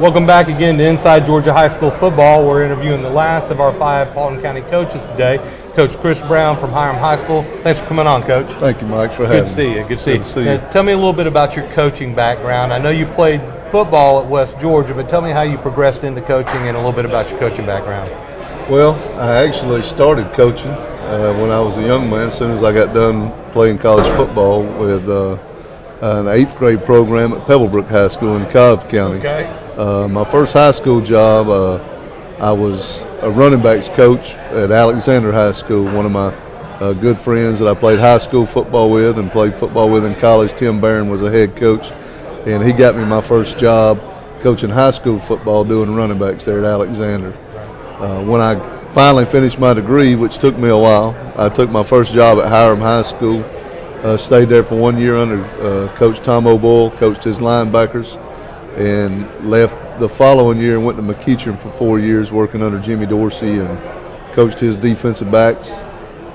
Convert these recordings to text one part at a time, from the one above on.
Welcome back again to Inside Georgia High School Football. We're interviewing the last of our 5 Paulding County coaches today. Coach Chris Brown from Hiram High School. Thanks for coming on, Coach. Thank you, Mike, for having me. Good to see you. Good to see you. Now, tell me a little bit about your coaching background. I know you played football at West Georgia, but tell me how you progressed into coaching and a little bit about your coaching background. Well, I actually started coaching when I was a young man, as soon as I got done playing college football with an 8th grade program at Pebblebrook High School in Cobb County. Okay. My first high school job, I was a running backs coach at Alexander High School. One of my good friends that I played high school football with and played football with in college, Tim Barron, was a head coach, and he got me my first job coaching high school football, doing running backs there at Alexander. When I finally finished my degree, which took me a while, I took my first job at Hiram High School, stayed there for 1 year under Coach Tom O'Boyle, coached his linebackers, and left the following year and went to McEachern for 4 years working under Jimmy Dorsey and coached his defensive backs.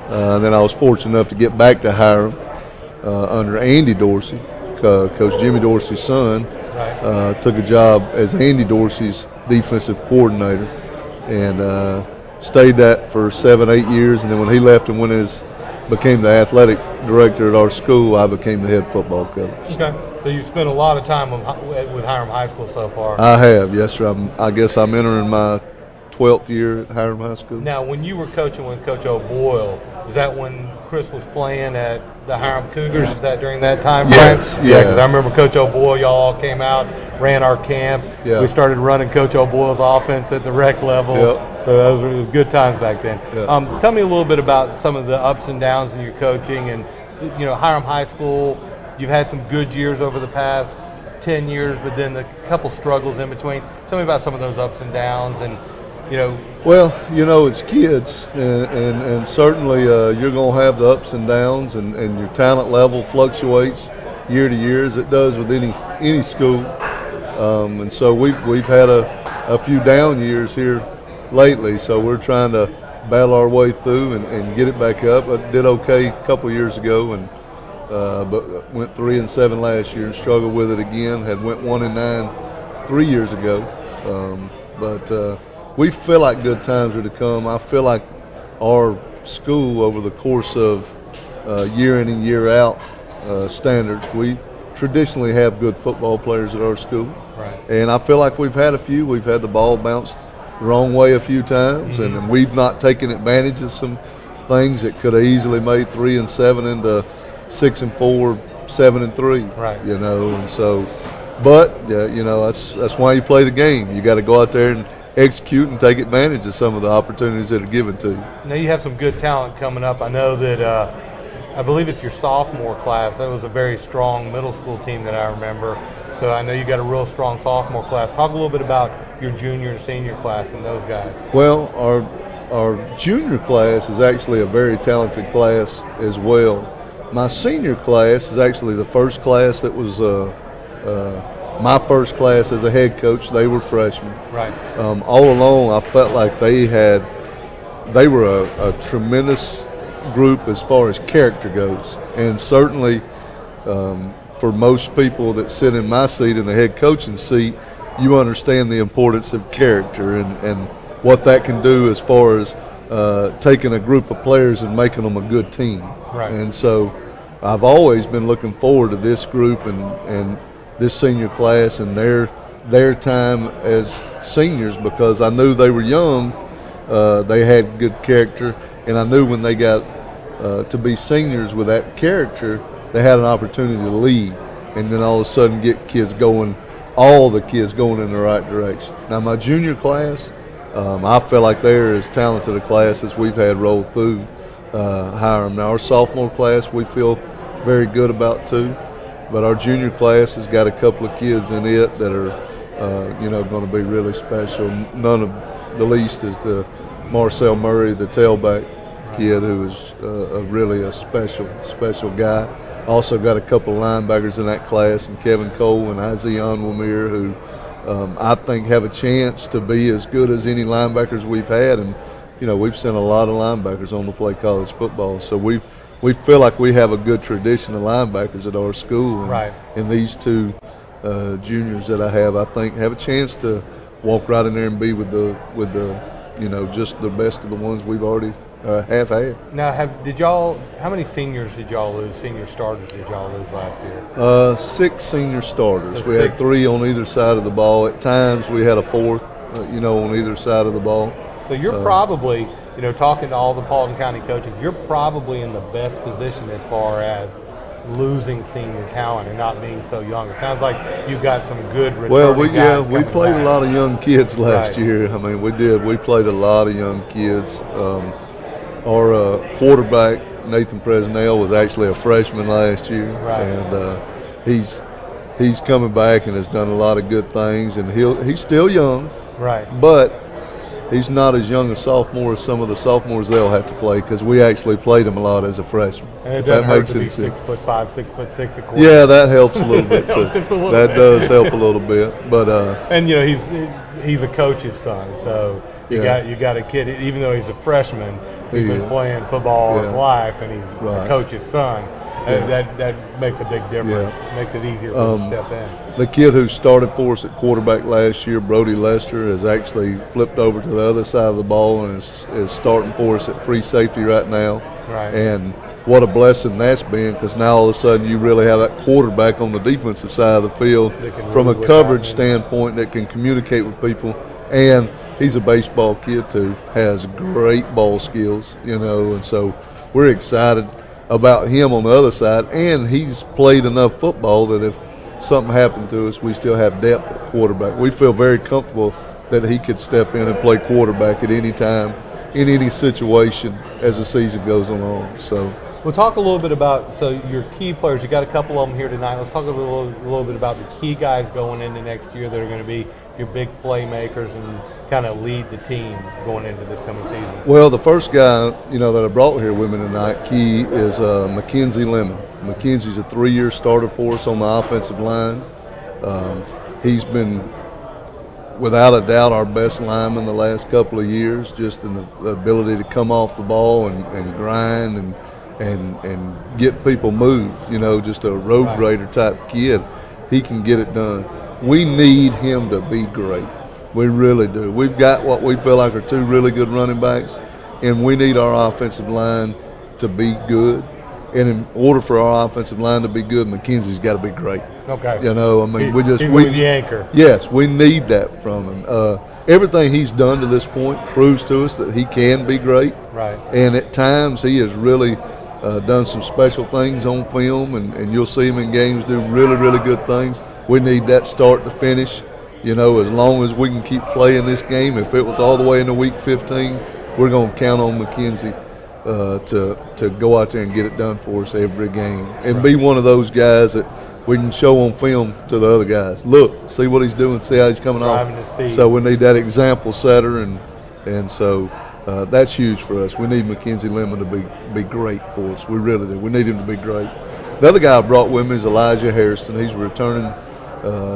Then I was fortunate enough to get back to Hiram under Andy Dorsey, Coach Jimmy Dorsey's son. Took a job as Andy Dorsey's defensive coordinator and stayed that for 7-8 years. And then when he left and became the athletic director at our school, I became the head football coach. Okay. So you spent a lot of time with Hiram High School so far. I have, yes, sir. I guess I'm entering my 12th year at Hiram High School. Now, when you were coaching with Coach O'Boyle, was that when Chris was playing at the Hiram Cougars? Is that during that time frame? Yes, Yeah, because I remember Coach O'Boyle, y'all all came out, ran our camp. Yeah. We started running Coach O'Boyle's offense at the rec level. Yep. So those were good times back then. Yep. Tell me a little bit about some of the ups and downs in your coaching. And, you know, Hiram High School, you've had some good years over the past 10 years, but then a couple struggles in between. Tell me about some of those ups and downs and, you know. Well, you know, it's kids, and certainly you're going to have the ups and downs, and your talent level fluctuates year to year as it does with any school. And so we've had a few down years here lately, so we're trying to battle our way through and get it back up. I did okay a couple of years ago, and but went 3-7 last year and struggled with it again. Went 1-9 3 years ago, but we feel like good times are to come. I feel like our school, over the course of year in and year out standards, we traditionally have good football players at our school. Right. And I feel like we've had a few. We've had the ball bounced the wrong way a few times, and we've not taken advantage of some things that could have easily made 3-7 into 6-4, 7-3. Right. You know, and so, but you know, that's why you play the game. You got to go out there and execute and take advantage of some of the opportunities that are given to you. Now you have some good talent coming up. I know that I believe it's your sophomore class. That was a very strong middle school team that I remember. So I know you got a real strong sophomore class. Talk a little bit about your junior and senior class and those guys. Well, our junior class is actually a very talented class as well. My senior class is actually the first class that was my first class as a head coach. They were freshmen. Right. All along, I felt like they were a tremendous group as far as character goes, and certainly for most people that sit in my seat, in the head coaching seat, you understand the importance of character and what that can do as far as taking a group of players and making them a good team. Right. And so I've always been looking forward to this group and this senior class and their time as seniors, because I knew they were young, they had good character, and I knew when they got to be seniors with that character, they had an opportunity to lead, and then all of a sudden get all the kids going in the right direction. Now my junior class, I feel like they're as talented a class as we've had roll through Hiram. Now our sophomore class we feel very good about too, but our junior class has got a couple of kids in it that are going to be really special. None of the least is the Marcel Murray, the tailback kid, who is really a special guy. Also got a couple of linebackers in that class, and Kevin Cole and Isaiah Wamir, who I think have a chance to be as good as any linebackers we've had. And we've sent a lot of linebackers on to play college football, so we feel like we have a good tradition of linebackers at our school. And, right. And these two juniors that I have, I think, have a chance to walk right in there and be with the just the best of the ones we've already have had. Now, how many seniors did y'all lose? Senior starters did y'all lose last year? 6 senior starters. So we had 3 on either side of the ball. At times we had a 4th, on either side of the ball. So you're probably, talking to all the Paulding County coaches, you're probably in the best position as far as losing senior talent and not being so young. It sounds like you've got some good returning guys we played back. a lot of young kids last Right. year. I mean, we did. We played a lot of young kids. Our quarterback, Nathan Presnell, was actually a freshman last year, Right. and he's coming back and has done a lot of good things. And he's still young, Right. but he's not as young a sophomore as some of the sophomores they'll have to play, because we actually played him a lot as a freshman. And it If doesn't that hurt makes to be any sense. 6'5", 6'6" a quarter. Yeah, that helps a little bit too. Helps just a little That bit. does help a little bit, but And he's a coach's son, so you got a kid. Even though he's a freshman, he's been playing football all his life, and he's a coach's son. That makes a big difference. Makes it easier for him to step in. the kid who started for us at quarterback last year, Brody Lester, has actually flipped over to the other side of the ball and is starting for us at free safety right now. Right. And what a blessing that's been, because now all of a sudden you really have that quarterback on the defensive side of the field from a coverage standpoint that can communicate with people. And he's a baseball kid too, has great ball skills, and so we're excited about him on the other side. And he's played enough football that if something happened to us, we still have depth at quarterback. We feel very comfortable that he could step in and play quarterback at any time, in any situation as the season goes along. So we'll talk a little bit about your key players. You got a couple of them here tonight. Let's talk a little bit about the key guys going into next year that are going to be your big playmakers and kind of lead the team going into this coming season. Well, the first guy that I brought here with me tonight, key, is Mackenzie Lemon. Mackenzie's a 3-year starter for us on the offensive line. He's been, without a doubt, our best lineman the last couple of years, just in the ability to come off the ball and grind and get people moved, just a road grader type kid. He can get it done. We need him to be great. We really do. We've got what we feel like are 2 really good running backs, and we need our offensive line to be good. And in order for our offensive line to be good, Mackenzie's got to be great. Okay. He's the anchor. Yes, we need that from him. Everything he's done to this point proves to us that he can be great. Right. And at times he has really done some special things on film, and you'll see him in games do really, really good things. We need that start to finish. As long as we can keep playing this game, if it was all the way into week 15, we're going to count on Mackenzie to go out there and get it done for us every game and be one of those guys that we can show on film to the other guys. Look, see what he's doing, see how he's coming off. So we need that example setter, and so that's huge for us. We need Mackenzie Lemon to be great for us. We really do. We need him to be great. The other guy I brought with me is Elijah Harrison. He's a returning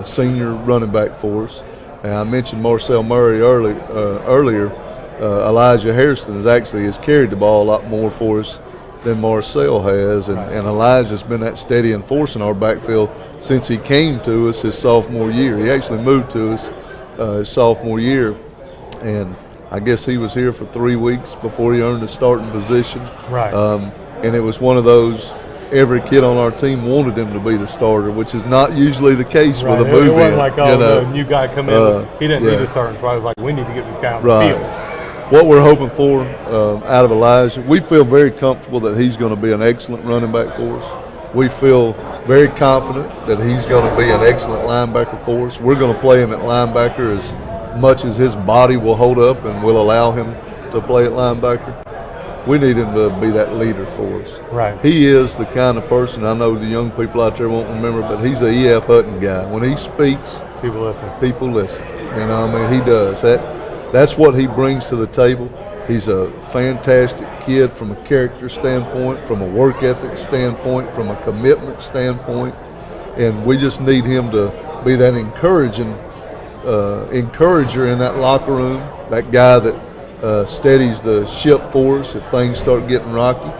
senior running back for us. And I mentioned Marcel Murray earlier. Elijah Harrison has carried the ball a lot more for us than Marcel has, and Elijah's been that steady and force in our backfield since he came to us his sophomore year. He actually moved to us his sophomore year, and I guess he was here for 3 weeks before he earned a starting position. Right. And it was one of those, every kid on our team wanted him to be the starter, which is not usually the case with a move-in. It wasn't like, the new guy come in, he didn't need a starting, so I was like, we need to get this guy on the field. What we're hoping for out of Elijah, we feel very comfortable that he's going to be an excellent running back for us. We feel very confident that he's going to be an excellent linebacker for us. We're going to play him at linebacker as much as his body will hold up and will allow him to play at linebacker. We need him to be that leader for us. Right. He is the kind of person, I know the young people out there won't remember, but he's a E.F. Hutton guy. When he speaks, people listen. He does. That's what he brings to the table. He's a fantastic kid from a character standpoint, from a work ethic standpoint, from a commitment standpoint, and we just need him to be that encourager in that locker room, that guy that steadies the ship for us if things start getting rocky.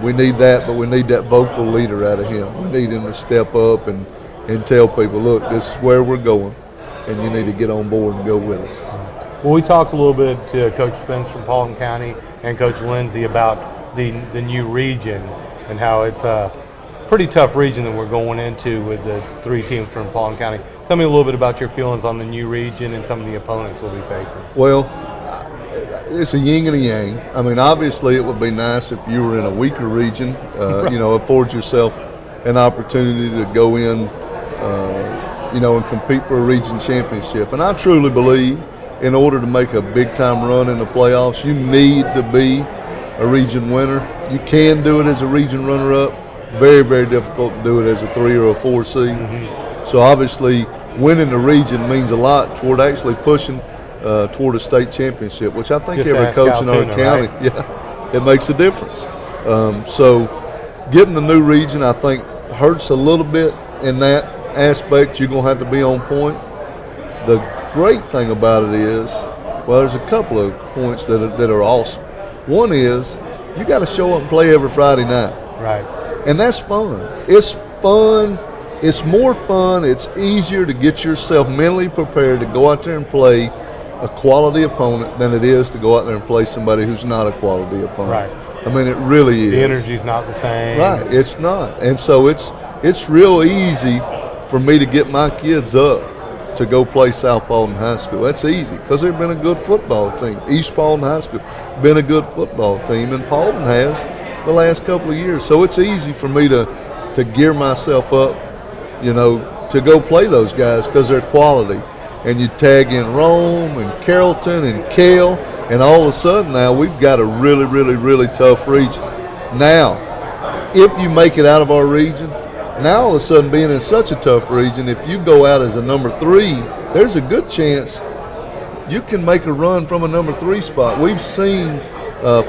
We need that, but we need that vocal leader out of him. We need him to step up and and tell people, look, this is where we're going, and you need to get on board and go with us. Well, we talked a little bit to Coach Spence from Paulding County and Coach Lindsay about the new region and how it's a pretty tough region that we're going into with the 3 teams from Paulding County. Tell me a little bit about your feelings on the new region and some of the opponents we'll be facing. Well, it's a yin and a yang. I mean, obviously it would be nice if you were in a weaker region, Right. afford yourself an opportunity to go in, and compete for a region championship. And I truly believe in order to make a big-time run in the playoffs, you need to be a region winner. You can do it as a region runner-up. Very, very difficult to do it as a 3 or a 4 seed. Mm-hmm. So obviously winning the region means a lot toward actually pushing toward a state championship, which I think Just every ask coach in our Altoona, county, right? it makes a difference. So getting the new region, I think, hurts a little bit in that aspect. You're going to have to be on point. The great thing about it is, well, there's a couple of points that are awesome. One is you got to show up and play every Friday night. Right. And that's fun. It's fun. It's more fun. It's easier to get yourself mentally prepared to go out there and play a quality opponent than it is to go out there and play somebody who's not a quality opponent. Right. I mean, it really is. The energy's not the same. Right. It's not. And so it's real easy for me to get my kids up to go play South Paulding High School. That's easy because they've been a good football team. East Paulding High School been a good football team, and Paulding has the last couple of years. So it's easy for me to gear myself up, to go play those guys because they're quality. And you tag in Rome and Carrollton and Cale, and all of a sudden now we've got a really, really, really tough region. Now, if you make it out of our region, now all of a sudden being in such a tough region, if you go out as a number 3, there's a good chance you can make a run from a number 3 spot. We've seen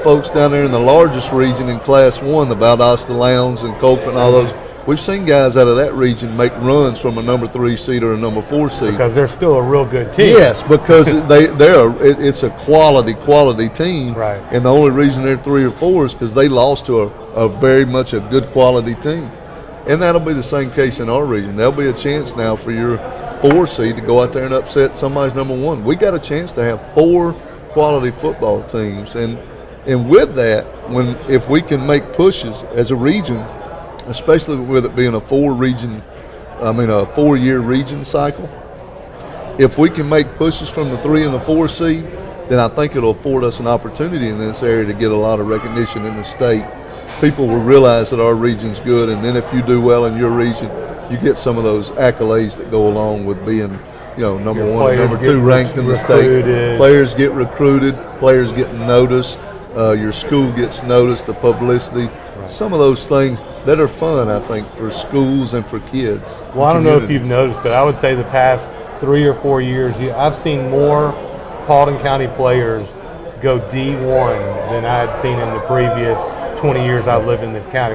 folks down there in the largest region in Class 1, the Valdosta Lowndes and Colquitt and all those. We've seen guys out of that region make runs from a number 3 seed or a number 4 seed. Because they're still a real good team. Yes, because it's a quality team. Right. And the only reason they're 3 or 4 is because they lost to a very much a good quality team. And that'll be the same case in our region. There'll be a chance now for your 4 seed to go out there and upset somebody's number 1. We got a chance to have 4 quality football teams. And with that, if we can make pushes as a region, especially with it being a 4-year region cycle, if we can make pushes from the 3 and the 4 seed, then I think it'll afford us an opportunity in this area to get a lot of recognition in the state. People will realize that our region's good, and then if you do well in your region, you get some of those accolades that go along with being, number 1 and number 2 ranked in the state. Players get recruited, players get noticed, your school gets noticed, the publicity, some of those things that are fun, I think, for schools and for kids. Well, I don't know if you've noticed, but I would say the past 3 or 4 years, I've seen more Paulding County players go D1 than I had seen in the previous 20 years I've lived in this county.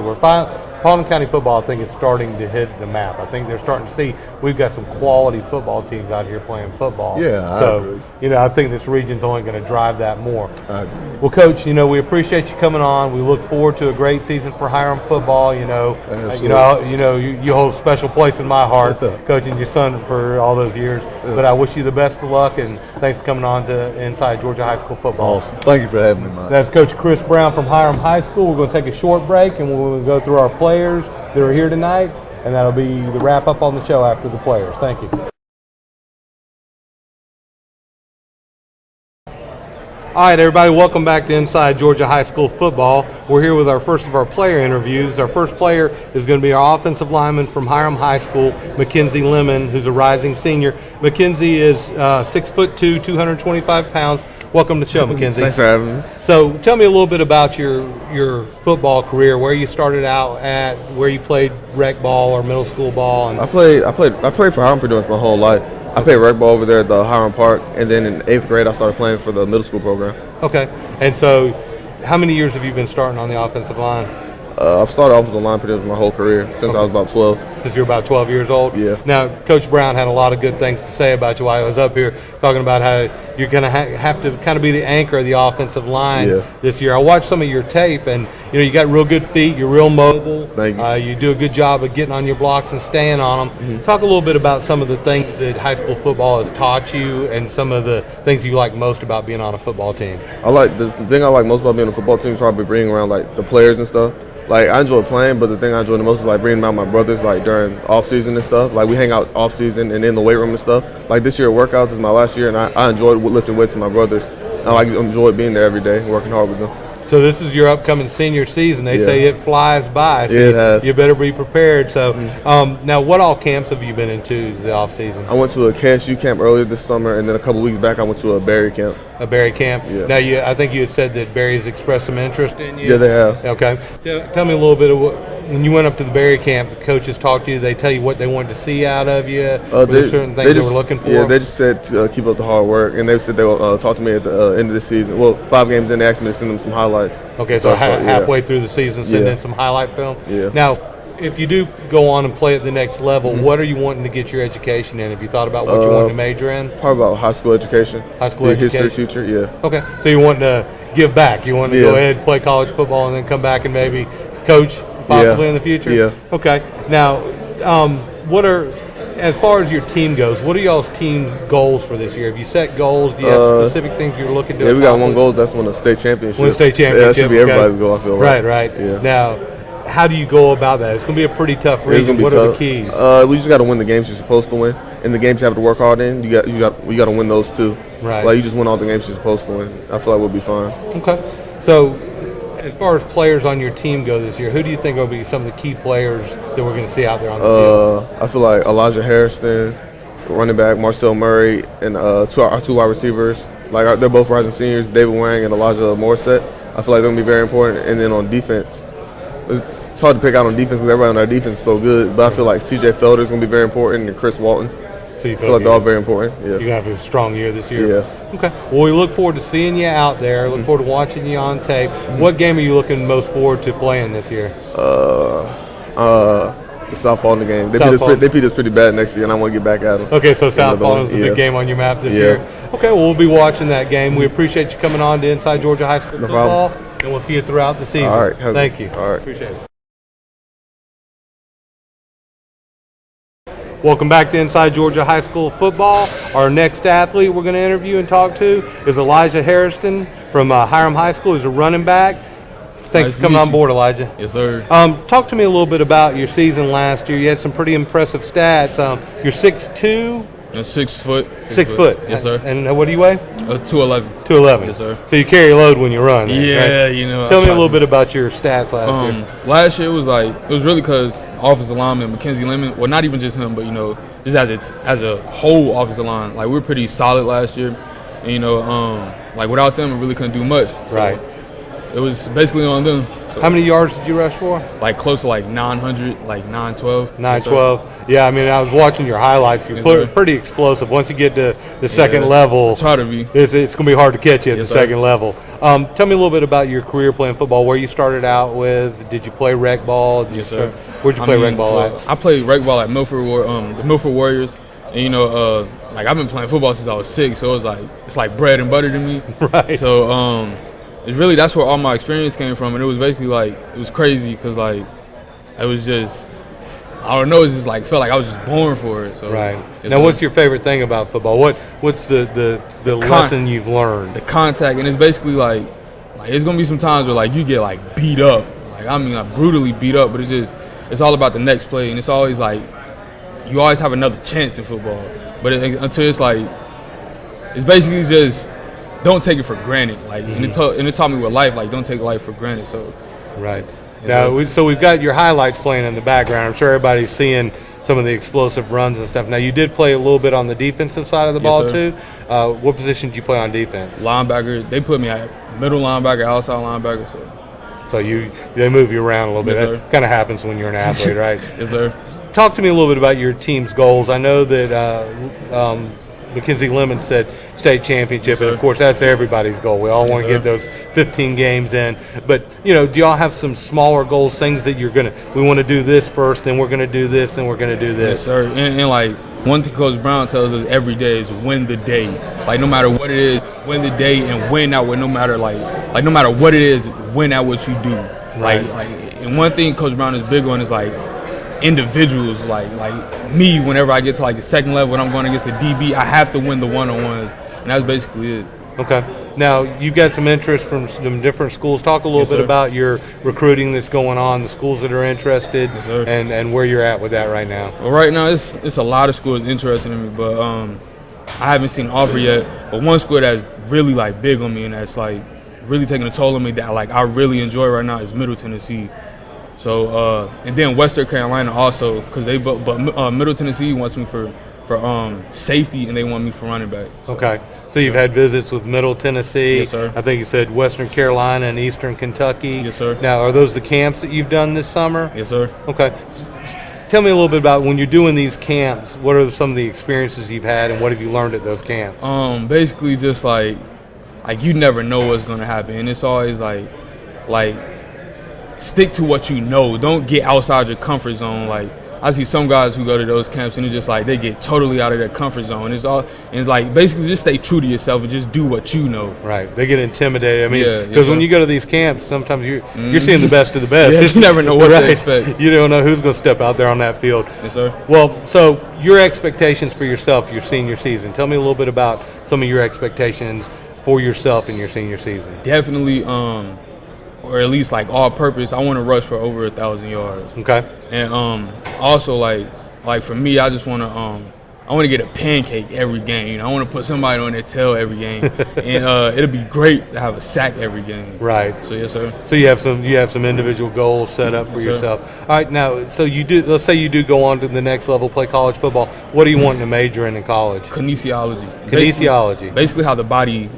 Paulding County football, I think, is starting to hit the map. I think they're starting to see we've got some quality football teams out here playing football. Yeah, I agree. I think this region's only going to drive that more. I agree. Well, Coach, we appreciate you coming on. We look forward to a great season for Hiram football. Absolutely. You hold a special place in my heart, coaching your son for all those years. But I wish you the best of luck, and thanks for coming on to Inside Georgia High School Football. Awesome. Thank you for having me, Mike. That's Coach Chris Brown from Hiram High School. We're going to take a short break, and we'll go through our players that are here tonight, and that'll be the wrap up on the show after the players. Thank you. All right, everybody, welcome back to Inside Georgia High School Football. We're here with our first of our player interviews. Our first player is going to be our offensive lineman from Hiram High School, Mackenzie Lemon, who's a rising senior. Mackenzie is 6'2", 225 pounds. Welcome to the show, Mackenzie. Thanks for having me. So tell me a little bit about your football career, where you started out at, where you played rec ball or middle school ball. And I played for Hiram pretty much my whole life. I played rec ball over there at the Hiram Park, and then in 8th grade I started playing for the middle school program. Okay. And so how many years have you been starting on the offensive line? I've started offensive line pretty much my whole career since I was about 12. Since you're about 12 years old? Yeah. Now, Coach Brown had a lot of good things to say about you while I was up here, talking about how you're going to have to kind of be the anchor of the offensive line Yeah. this year. I watched some of your tape, and you got real good feet. You're real mobile. Thank you. You do a good job of getting on your blocks and staying on them. Talk a little bit about some of the things that high school football has taught you, and some of the things you like most about being on a football team. The thing I like most about being on a football team is probably bringing around like the players and stuff. Like I enjoy playing, but the thing I enjoy the most is like bringing out my brothers like during off season and stuff. Like we hang out off season and in the weight room and stuff. Like this year workouts is my last year, and I enjoyed lifting weights with my brothers. I enjoyed being there every day, working hard with them. So this is your upcoming senior season. They Yeah. say it flies by. So Yeah, it has. you better be prepared. So now, what all camps have you been into the off season? I went to a KSU camp earlier this summer, and then a couple weeks back I went to a Barry camp. A Barry camp. Yeah. Now, I think you had said that Barry's expressed some interest in you. Yeah, they have. Okay. Tell me a little bit of when you went up to the Barry camp. The coaches talked to you. They tell you what they wanted to see out of you. Were there certain things they were looking for? Yeah, they just said to keep up the hard work, and they said they will talk to me at the end of the season. Well, 5 games in, they asked me to send them some highlights. Okay, so halfway through the season, send in some highlight film. Yeah. Now, if you do go on and play at the next level, what are you wanting to get your education in? Have you thought about what you want to major in? Probably about high school education. High school Be a education. history teacher, yeah. Okay, so you want to give back. You want to go Yeah. ahead and play college football and then come back and maybe coach possibly in the future? Yeah. Okay. Now, as far as your team goes, what are y'all's team goals for this year? Have you set goals? Do you have specific things you're looking to Yeah, we got accomplish? one goal. That's win a state championship. Win a state championship. Yeah, that should be okay. everybody's goal, I feel. Right. Yeah. Now, how do you go about that? It's going to be a pretty tough It's region. gonna be What tough. are the keys? We just got to win the games you're supposed to win, and the games you have to work hard in. You got to win those too. Right. Like you just win all the games you're supposed to win. I feel like we'll be fine. Okay. So, as far as players on your team go this year, who do you think will be some of the key players that we're going to see out there on the field? I feel like Elijah Harrison, running back Marcel Murray, and our two wide receivers. Like they're both rising seniors, David Wang and Elijah Morissette. I feel like they're gonna be very important. And then on defense, it's hard to pick out on defense because everybody on our defense is so good. But I feel like C.J. Felder is gonna be very important, and Chris Walton. So you I feel like they're all very important. Yeah. You're going to have a strong year this year. Yeah. Okay. Well, we look forward to seeing you out there. Look forward to watching you on tape. What game are you looking most forward to playing this year? The South Fulton game. They South Fulton. beat us pretty bad next year, and I want to get back at them. Okay, so South Fulton is the Yeah. big game on your map this Yeah. year. Okay, well, we'll be watching that game. We appreciate you coming on to Inside Georgia High School No Football, problem. and we'll see you throughout the season. All right. Thank you. All right. Appreciate it. Welcome back to Inside Georgia High School Football. Our next athlete we're going to interview and talk to is Elijah Harrison from Hiram High School. He's a running back. Thanks Nice for to coming meet on you. board, Elijah. Yes, sir. Talk to me a little bit about your season last year. You had some pretty impressive stats. You're 6'2", 6 foot. 6 foot. Yes, sir. And what do you weigh? 211. 211. Yes, sir. So you carry a load when you run. then, Yeah, right? you know. Tell I me a try little to- bit about your stats last year. Last year it was really because offensive lineman Mackenzie Lemon, well, not even just him, but just as a whole offensive line, like we were pretty solid last year, and like without them, we really couldn't do much. So Right. It was basically on them. So, How many yards did you rush for? like close to like 900, like 912. 912. Yeah, I mean, I was watching your highlights. You're Yes, sir. pretty explosive. Once you get to the second Yeah. level, Try to be. it's going to be hard to catch you at Yes, the sir. second level. Tell me a little bit about your career playing football, where you started out with. Did you play rec ball? Did Yes, you sir. Where'd you play rec ball at? I played rec ball at the Milford Warriors, and like I've been playing football since I was 6, so it's like bread and butter to me. Right. So it's really that's where all my experience came from, and it was basically like it was crazy because like it was just I don't know, it's just like felt like I was just born for it. So Right. yes, Now, sir. what's your favorite thing about football? What's the lesson you've learned? The contact, and it's basically like it's gonna be some times where like you get like beat up, like brutally beat up, but it's all about the next play, and it's always like you always have another chance in football, but until it's like it's basically just don't take it for granted, like and it taught me with life, like don't take life for granted. So Right. Yes, Now, sir. so we've got your highlights playing in the background. I'm sure everybody's seeing some of the explosive runs and stuff. Now, you did play a little bit on the defensive side of the Yes, ball, sir. too. What position did you play on defense? linebacker, they put me at middle linebacker, outside linebacker. So So they move you around a little bit. Yes, That sir. kind of happens when you're an athlete, right? yes, sir. Talk to me a little bit about your team's goals. I know that Mackenzie Lemon said state championship, Yes, and sir. of course that's everybody's goal. We all Yes, want to sir. get those 15 games in. But do y'all have some smaller goals, things that we want to do this first, then we're going to do this, then we're going to do Yes, this? sir. And like one thing Coach Brown tells us every day is win the day. Like no matter what it is, win the day and win at what no matter no matter what it is, win at what you do. Right. And one thing Coach Brown is big on is like individuals. Like me, whenever I get to like the second level and I'm going against a DB, I have to win the one-on-ones, and that's basically it. Okay. Now, you've got some interest from some different schools. Talk a little Yes, bit sir. about your recruiting that's going on, the schools that are interested, Yes, sir. and where you're at with that right now. Well, right now it's a lot of schools interested in me, but I haven't seen an offer yet. But one school that's really like big on me and that's like really taking a toll on me that like I really enjoy right now is Middle Tennessee. So and then Western Carolina also, because Middle Tennessee wants me for safety and they want me for running back. Okay. So you've had visits with Middle Tennessee. Yes, sir. I think you said Western Carolina and Eastern Kentucky. Yes, sir. Now, are those the camps that you've done this summer? Yes, sir. Okay. Tell me a little bit about when you're doing these camps, what are some of the experiences you've had and what have you learned at those camps? Basically just like you never know what's gonna happen, and it's always like stick to what you know. Don't get outside your comfort zone. Like I see some guys who go to those camps and it's just like they get totally out of their comfort zone. It's like basically just stay true to yourself and just do what you know. Right. They get intimidated. I mean, Yeah, because yes, when sir. you go to these camps, sometimes you're seeing the best of the best. Yeah, you never know what to Right. expect. You don't know who's going to step out there on that field. Yes, sir. Well, so your expectations for yourself, your senior season. Tell me a little bit about some of your expectations for yourself in your senior season. Definitely, or at least like all purpose, I want to rush for over 1,000 yards. Okay. And also like for me, I just want to I want to get a pancake every game. You know, I want to put somebody on their tail every game, and it'll be great to have a sack every game. Right. So yes, sir. So you have some individual goals set up for Yes, sir. yourself. All right. Now, so let's say you do go on to the next level, play college football. What do you want to major in college? Kinesiology. Kinesiology. Basically how the body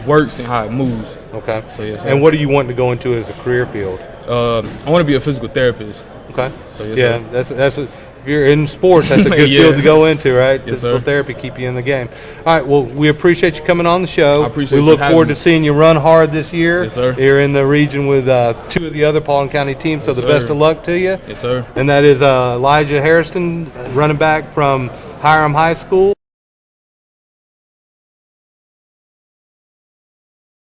works and how it moves. Okay. So yes, sir. And what do you want to go into as a career field? I want to be a physical therapist. Okay. So yes, Yeah, sir. that's if you're in sports, that's a good Yeah. field to go into, right? Yes, Physical sir. therapy keep you in the game. All right. Well, we appreciate you coming on the show. I appreciate We you look having forward me. to seeing you run hard this year. Yes, sir. You're in the region with two of the other Paulding County teams, so Yes, the sir. best of luck to you. Yes, sir. And that is Elijah Harrison, running back from Hiram High School.